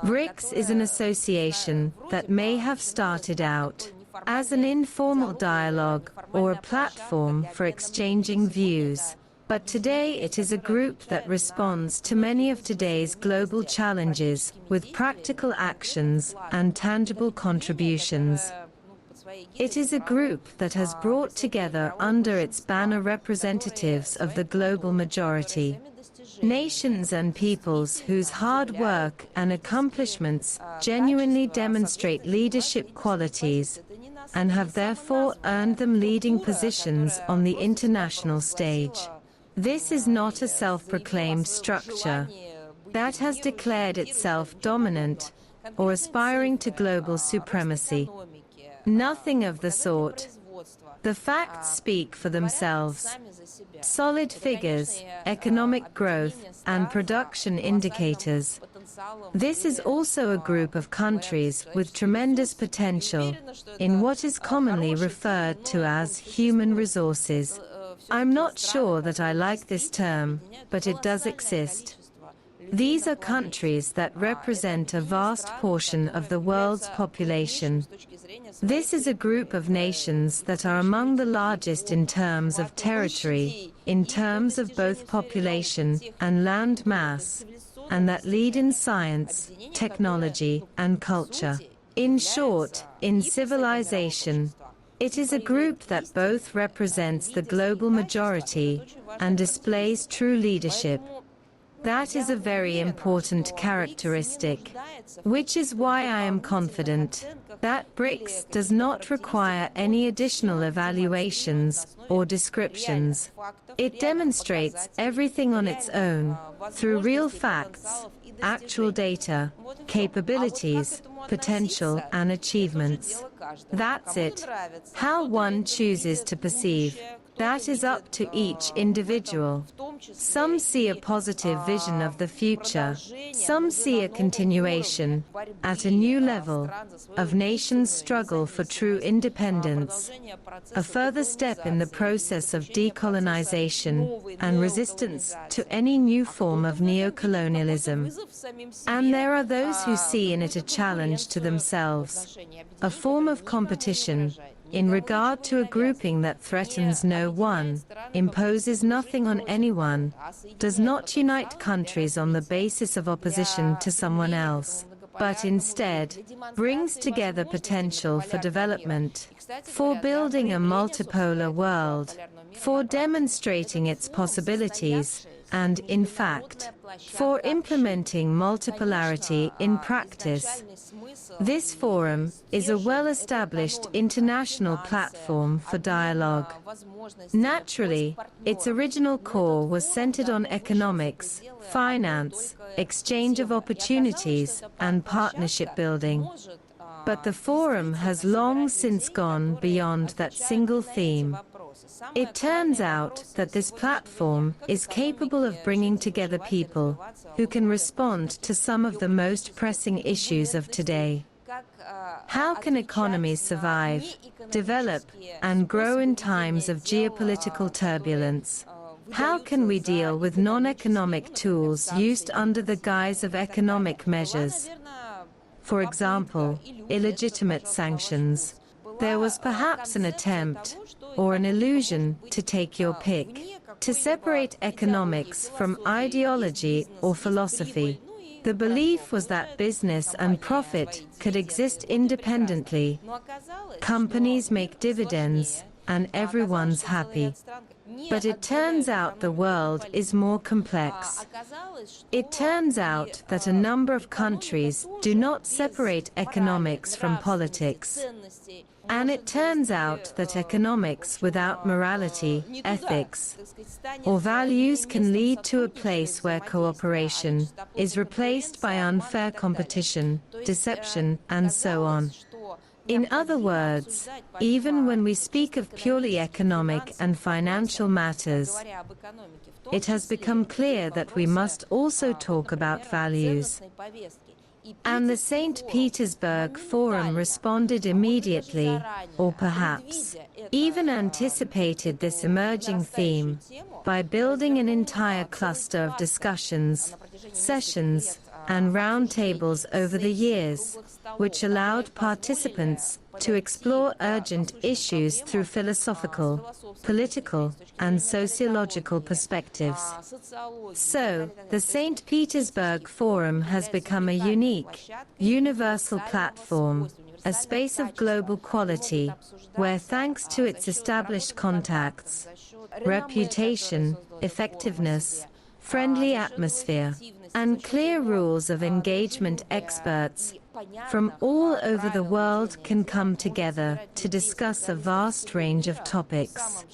BRICS is an association that may have started out as an informal dialogue or a platform for exchanging views, but today it is a group that responds to many of today's global challenges with practical actions and tangible contributions. It is a group that has brought together under its banner representatives of the global majority, nations and peoples whose hard work and accomplishments genuinely demonstrate leadership qualities and have therefore earned them leading positions on the international stage. This is not a self-proclaimed structure that has declared itself dominant or aspiring to global supremacy. Nothing of the sort. The facts speak for themselves. Solid figures, economic growth, and production indicators. This is also a group of countries with tremendous potential in what is commonly referred to as human resources. I'm not sure that I like this term, but it does exist. These are countries that represent a vast portion of the world's population. This is a group of nations that are among the largest in terms of territory, in terms of both population and land mass, and that lead in science, technology, and culture. In short, in civilization. It is a group that both represents the global majority and displays true leadership. That is a very important characteristic, which is why I am confident that BRICS does not require any additional evaluations or descriptions. It demonstrates everything on its own, through real facts, actual data, capabilities, potential, and achievements. That's it. How one chooses to perceive, that is up to each individual. Some see a positive vision of the future. Some see a continuation, at a new level, of nations' struggle for true independence, a further step in the process of decolonization and resistance to any new form of neocolonialism. And there are those who see in it a challenge to themselves, a form of competition, in regard to a grouping that threatens no one, imposes nothing on anyone, does not unite countries on the basis of opposition to someone else, but instead brings together potential for development, for building a multipolar world, for demonstrating its possibilities, and, in fact, for implementing multipolarity in practice. This forum is a well-established international platform for dialogue. Naturally, its original core was centered on economics, finance, exchange of opportunities, and partnership building. But the forum has long since gone beyond that single theme. It turns out that this platform is capable of bringing together people who can respond to some of the most pressing issues of today. How can economies survive, develop, and grow in times of geopolitical turbulence? How can we deal with non-economic tools used under the guise of economic measures? For example, illegitimate sanctions. There was perhaps an attempt, or an illusion, to take your pick, to separate economics from ideology or philosophy. The belief was that business and profit could exist independently. Companies make dividends, and everyone's happy. But it turns out the world is more complex. It turns out that a number of countries do not separate economics from politics. And it turns out that economics without morality, ethics, or values can lead to a place where cooperation is replaced by unfair competition, deception, and so on. In other words, even when we speak of purely economic and financial matters, it has become clear that we must also talk about values. And the St. Petersburg Forum responded immediately, or perhaps even anticipated this emerging theme, by building an entire cluster of discussions, sessions, and roundtables over the years, which allowed participants to explore urgent issues through philosophical, political, and sociological perspectives. So, the St. Petersburg Forum has become a unique, universal platform, a space of global quality, where thanks to its established contacts, reputation, effectiveness, friendly atmosphere, and clear rules of engagement, experts from all over the world can come together to discuss a vast range of topics.